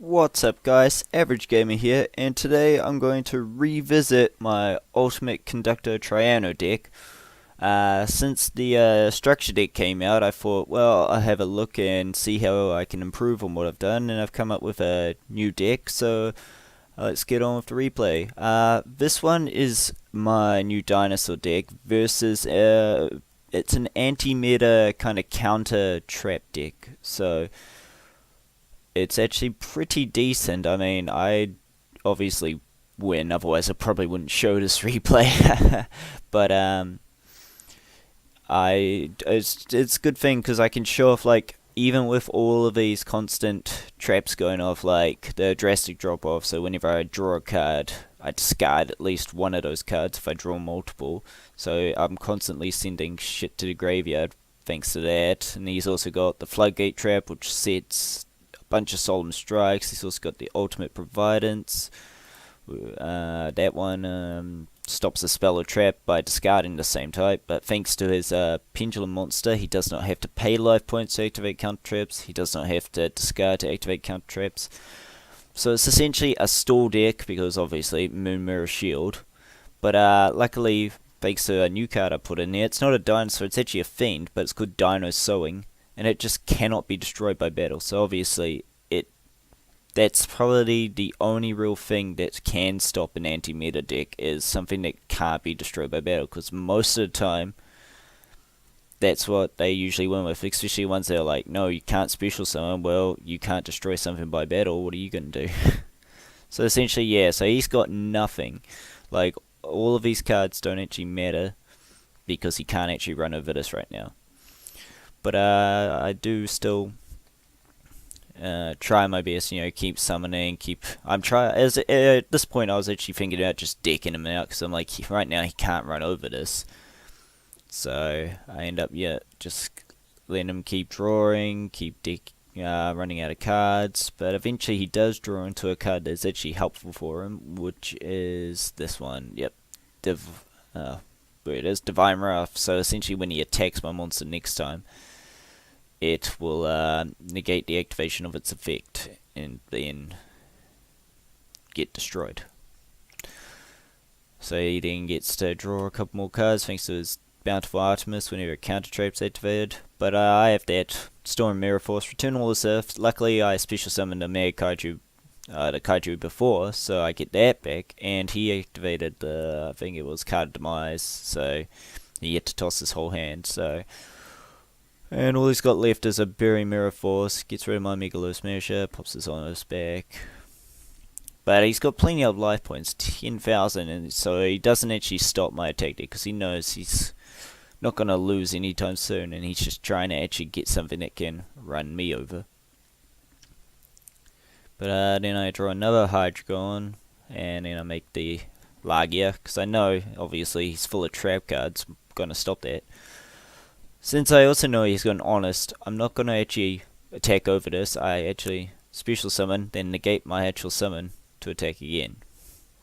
What's up guys, AverageGamer here, and today I'm going to revisit my Ultimate Conductor Tyranno deck. Since the structure deck came out, I thought, well, I'll have a look and see how I can improve on what I've done, and I've come up with a new deck, so let's get on with the replay. This one is my new Dinosaur deck versus, it's an anti-meta kind of counter trap deck, so it's actually pretty decent. I mean, I obviously win, otherwise I probably wouldn't show this replay. But it's a good thing because I can show off, like, even with all of these constant traps going off, like the drastic drop off. So whenever I draw a card, I discard at least one of those cards if I draw multiple. So I'm constantly sending shit to the graveyard thanks to that. And he's also got the floodgate trap, which sets bunch of solemn strikes. He's also got the ultimate providence. That one stops a spell or trap by discarding the same type, but thanks to his pendulum monster, he does not have to pay life points to activate counter traps. He does not have to discard to activate counter traps. So it's essentially a stall deck because obviously Moon Mirror Shield. But luckily, thanks to a new card I put in there, it's not a dinosaur, it's actually a fiend, but it's called Dinosaur. And it just cannot be destroyed by battle. So obviously, that's probably the only real thing that can stop an anti-meta deck, is something that can't be destroyed by battle. Because most of the time, that's what they usually win with. Especially ones that are like, no, you can't special summon. Well, you can't destroy something by battle. What are you going to do? So essentially, yeah. So he's got nothing. Like, all of these cards don't actually matter because he can't actually run over this right now. But I do still try my best, keep summoning, at this point I was actually thinking about just decking him out, because I'm like, right now he can't run over this. So I end up, just letting him keep drawing, running out of cards, but eventually he does draw into a card that's actually helpful for him, which is this one, where it is, Divine Wrath. So essentially when he attacks my monster next time, it will negate the activation of its effect and then get destroyed. So he then gets to draw a couple more cards thanks to his Bountiful Artemis whenever a counter trap's activated. But I have that Storm Mirror Force, return all his Earth. Luckily I special summoned the Mega Kaiju, the Kaiju before, so I get that back. And he activated the, I think it was Card Demise, so he had to toss his whole hand. And all he's got left is a Bury Mirror Force, gets rid of my Megalo Smasher, pops his Honors back. But he's got plenty of life points, 10,000, and so he doesn't actually stop my attack deck, because he knows he's not going to lose anytime soon, and he's just trying to actually get something that can run me over. But then I draw another Hydreigon, and then I make the Lagia, because I know, obviously, he's full of trap cards, I'm going to stop that. Since I also know he's got an Honest, I'm not going to actually attack over this. I actually special summon, then negate my actual summon to attack again.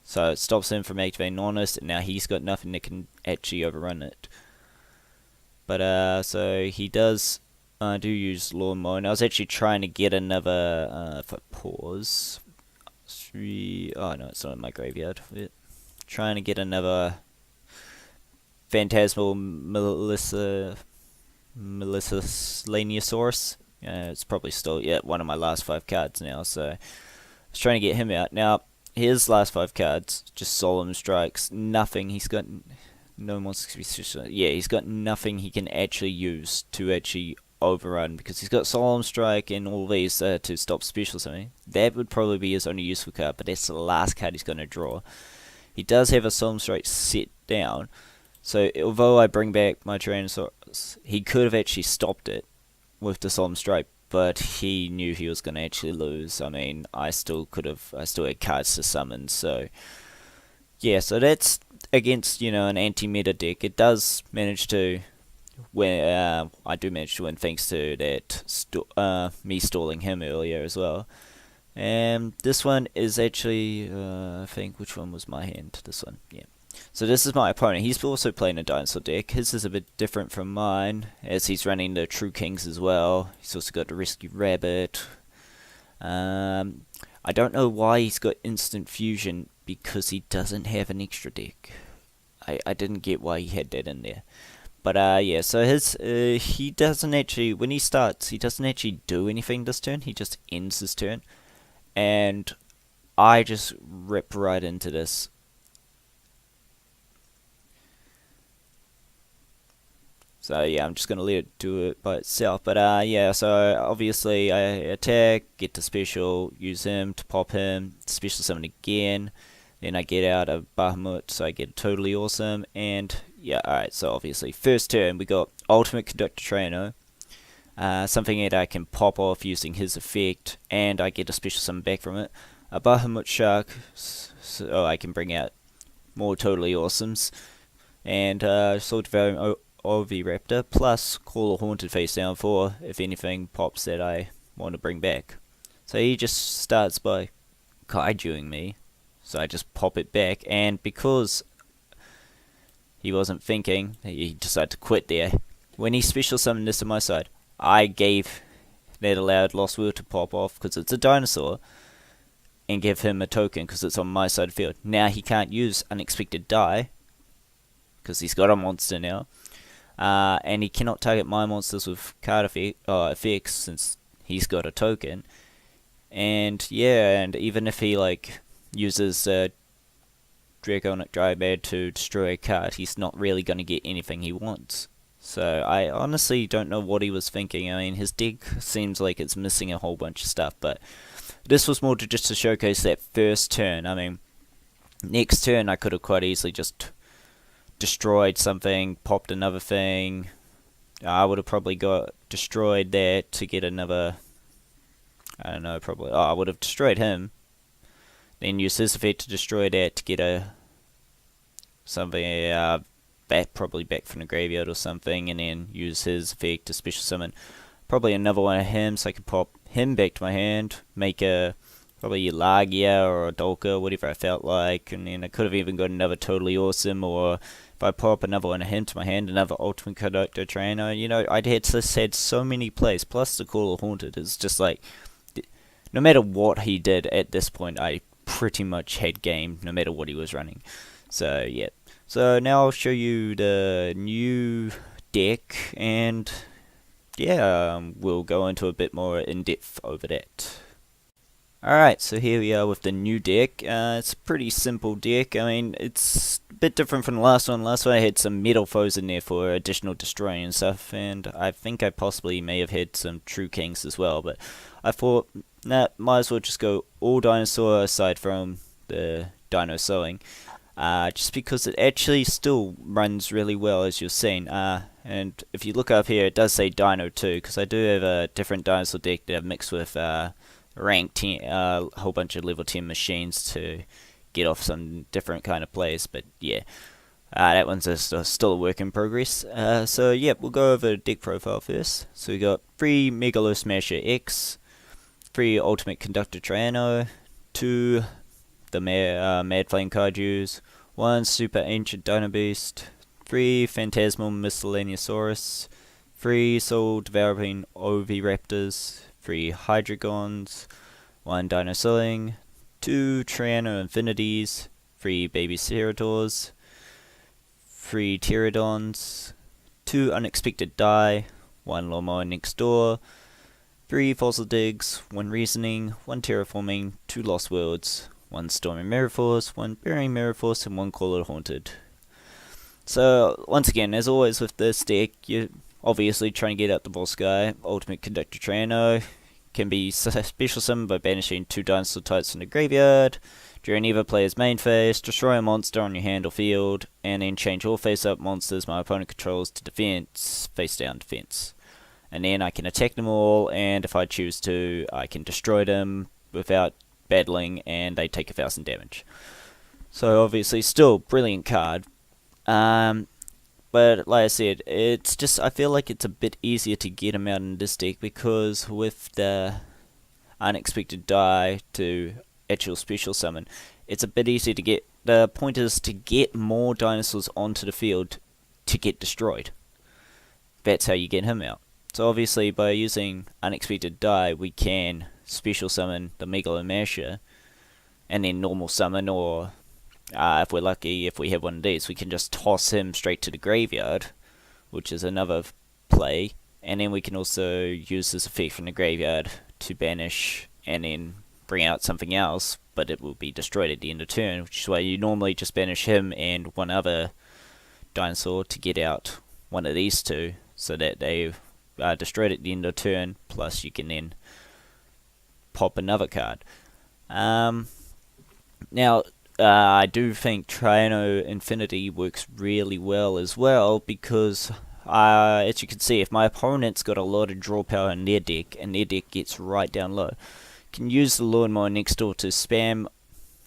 So it stops him from activating Honest, and now he's got nothing that can actually overrun it. But so he does do use Lawnmower, and I was actually trying to get another, if I pause, oh no, it's not in my graveyard. Trying to get another Phantasmal Melissaslaniasaurus. It's probably still one of my last 5 cards now, so I was trying to get him out. Now his last 5 cards, just Solemn Strikes, nothing. He's got no monsters. He's got nothing he can actually use to actually overrun, because he's got Solemn Strike and all these to stop special something. That would probably be his only useful card, but that's the last card he's going to draw. He does have a Solemn Strike set down, so although I bring back my Tyrannosaurus, he could have actually stopped it with the Solemn Strike, but he knew he was going to actually lose. I mean, I still had cards to summon, so yeah, so that's against, an anti-meta deck. It does manage to win, I do manage to win thanks to that me stalling him earlier as well. And this one is actually, I think, which one was my hand? This one, yeah. So this is my opponent. He's also playing a Dinosaur deck. His is a bit different from mine, as he's running the True Kings as well. He's also got the Rescue Rabbit. I don't know why he's got instant fusion, because he doesn't have an extra deck. I didn't get why he had that in there. But yeah, so his he doesn't actually, when he starts, he doesn't actually do anything this turn. He just ends his turn, and I just rip right into this. So yeah, I'm just gonna let it do it by itself. But yeah, so obviously I attack, get to special, use him to pop him, special summon again. Then I get out of Bahamut, so I get totally awesome. And yeah, alright, so obviously first turn we got Ultimate Conductor Tyranno. Something that I can pop off using his effect, and I get a special summon back from it. A Bahamut Shark, so I can bring out more totally awesomes. And Sword Devouring Oviraptor, plus Call a Haunted face down for if anything pops that I want to bring back. So he just starts by kaijuing me. So I just pop it back, and because he wasn't thinking, he decided to quit there. When he special summoned this on my side, I gave that allowed Lost World to pop off because it's a dinosaur, and give him a token because it's on my side of the field. Now he can't use Unexpected Die because he's got a monster now, and he cannot target my monsters with card effects since he's got a token. And yeah, and even if he like uses Draconic Dryad to destroy a card, he's not really going to get anything he wants. So I honestly don't know what he was thinking. I mean, his deck seems like it's missing a whole bunch of stuff, but this was more just to showcase that first turn. I mean, next turn I could have quite easily just destroyed something, popped another thing. I would have probably got destroyed that to get another, I don't know, probably, I would have destroyed him. Then use his effect to destroy that to get a something probably back from the graveyard or something, and then use his effect to special summon probably another one of him, so I could pop him back to my hand, make a probably a Lagia or a Dolka, whatever I felt like, and then I could have even got another totally awesome, or if I pop another one of him to my hand, another Ultimate Conductor Tyranno. You know, I'd had so many plays, plus the Call of Haunted is just like, no matter what he did at this point, I pretty much had game no matter what he was running. So yeah, so now I'll show you the new deck, and yeah, we'll go into a bit more in depth over that. Alright, so here we are with the new deck. It's a pretty simple deck. I mean, it's a bit different from the last one. Last one I had some metal foes in there for additional destroying and stuff, and I think I possibly may have had some True Kings as well, but I thought, nah, might as well just go all Dinosaur aside from the Dino Sowing, just because it actually still runs really well, as you're seeing. And if you look up here, it does say Dino too, because I do have a different Dinosaur deck that I've mixed with rank 10, a whole bunch of level 10 machines to get off some different kind of plays. But yeah, that one's still a work in progress. So yeah, we'll go over deck profile first. So we got 3 Megalo Smasher X, 3 Ultimate Conductor Tyranno, 2 the Mad Flame Kaijus, 1 Super Ancient Dino Beast, 3 Phantasmal Miscellaneousaurus, 3 Soul Devouring Oviraptors, 3 Hydrogons, 1 Dinosaur, 2 Tyranno Infinities, 3 Baby Cerators, 3 Pterodons, 2 Unexpected Die, 1 Lawnmower Next Door, 3 Fossil Digs, 1 Reasoning, 1 Terraforming, 2 Lost Worlds, 1 Storming Mirror Force, 1 Burying Mirror Force, and 1 Call It Haunted. So, once again, as always with this deck, you're obviously trying to get out the boss guy. Ultimate Conductor Tyranno can be special summoned by banishing 2 dinosaur types from the graveyard during either player's main phase, destroy a monster on your hand or field, and then change all face-up monsters my opponent controls to defense, face-down defense. And then I can attack them all, and if I choose to, I can destroy them without battling, and they take 1000 damage. So obviously, still brilliant card. But like I said, it's just, I feel like it's a bit easier to get him out in this deck, because with the Unexpected Die to actual special summon, it's a bit easier to get. The point is to get more dinosaurs onto the field to get destroyed. That's how you get him out. So obviously by using Unexpected Die, we can special summon the Megalomasher, and then normal summon, or if we're lucky, if we have one of these, we can just toss him straight to the graveyard, which is another play. And then we can also use this effect from the graveyard to banish and then bring out something else, but it will be destroyed at the end of turn, which is why you normally just banish him and one other dinosaur to get out one of these two, so that they are destroyed at the end of turn, plus you can then pop another card. Now, I do think Tyranno Infinity works really well as well, because as you can see, if my opponent's got a lot of draw power in their deck, and their deck gets right down low, can use the lawnmower next door to spam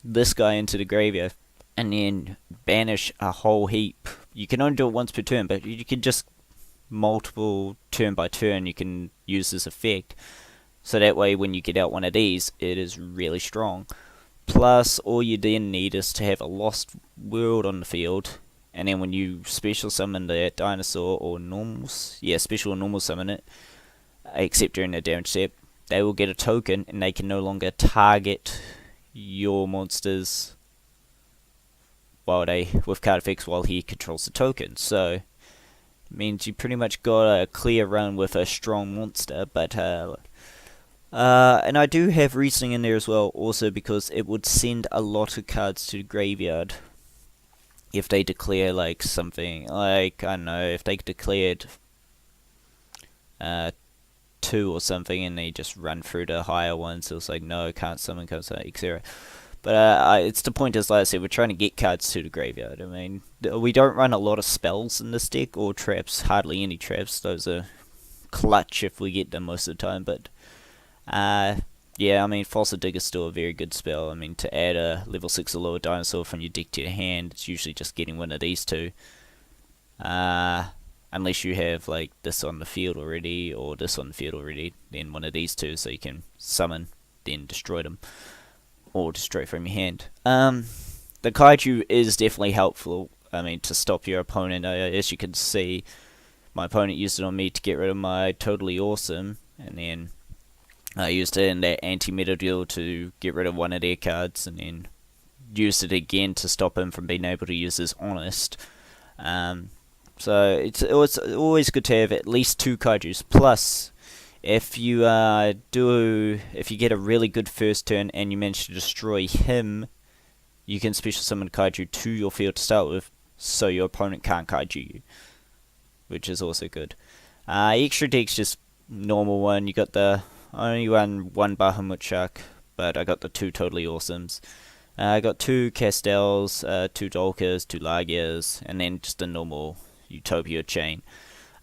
this guy into the graveyard, and then banish a whole heap. You can only do it once per turn, but you can just multiple turn by turn, you can use this effect. So that way when you get out one of these, it is really strong. Plus, all you then need is to have a Lost World on the field, and then when you special summon the dinosaur or special or normal summon it, except during the damage step, they will get a token, and they can no longer target your monsters with card effects while he controls the token. So it means you pretty much got a clear run with a strong monster. But and I do have reasoning in there as well, also because it would send a lot of cards to the graveyard if they declare like something like, I don't know, if they declared 2 or something, and they just run through the higher ones. So it's like, no, can't summon, etc. But it's the point is, like I said, we're trying to get cards to the graveyard. I mean, we don't run a lot of spells in this deck, or traps, hardly any traps. Those are clutch if we get them most of the time. But yeah, I mean, Fossil Dig is still a very good spell. I mean, to add a level 6 or lower dinosaur from your deck to your hand, it's usually just getting one of these two. Unless you have like this on the field already, or this on the field already, then one of these two, so you can summon, then destroy them, or destroy from your hand. The Kaiju is definitely helpful, I mean, to stop your opponent. As you can see, my opponent used it on me to get rid of my Totally Awesome, and then I used it in that anti-meta duel to get rid of one of their cards, and then used it again to stop him from being able to use his Honest. So it's always good to have at least 2 Kaijus. Plus, if you get a really good first turn and you manage to destroy him, you can special summon Kaiju to your field to start with, so your opponent can't Kaiju you, which is also good. Extra deck's just normal one. You got the only one Bahamut Shark, but I got the 2 Totally Awesomes. I got 2 Castels, 2 Dolkers, 2 Lagias, and then just a normal Utopia chain.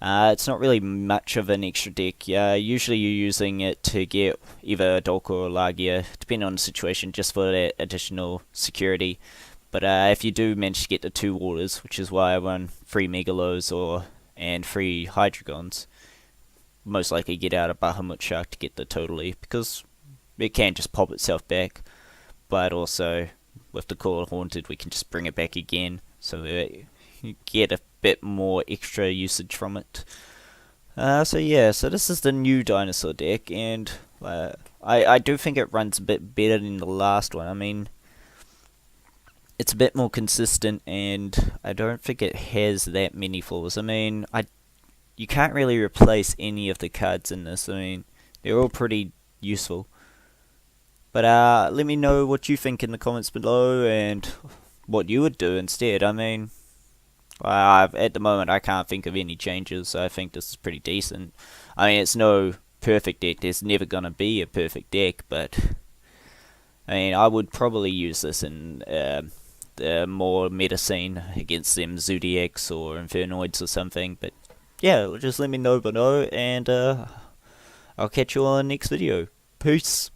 It's not really much of an extra deck. Usually you're using it to get either a Dolker or Lagia, depending on the situation, just for that additional security. But if you do manage to get the 2 waters, which is why I run 3 Megalos and 3 Hydrogons, most likely get out a Bahamut Shark to get the Totally, because it can just pop itself back. But also, with the Call of Haunted, we can just bring it back again, so you get a bit more extra usage from it. So yeah, so this is the new Dinosaur deck, and I do think it runs a bit better than the last one. I mean, it's a bit more consistent, and I don't think it has that many flaws. I mean, you can't really replace any of the cards in this. I mean, they're all pretty useful. But let me know what you think in the comments below, and what you would do instead. I mean, at the moment I can't think of any changes, so I think this is pretty decent. I mean, it's no perfect deck. There's never gonna be a perfect deck, but I mean, I would probably use this in the more meta scene against them Zodiacs or Infernoids or something. But yeah, just let me know below, and I'll catch you on the next video. Peace.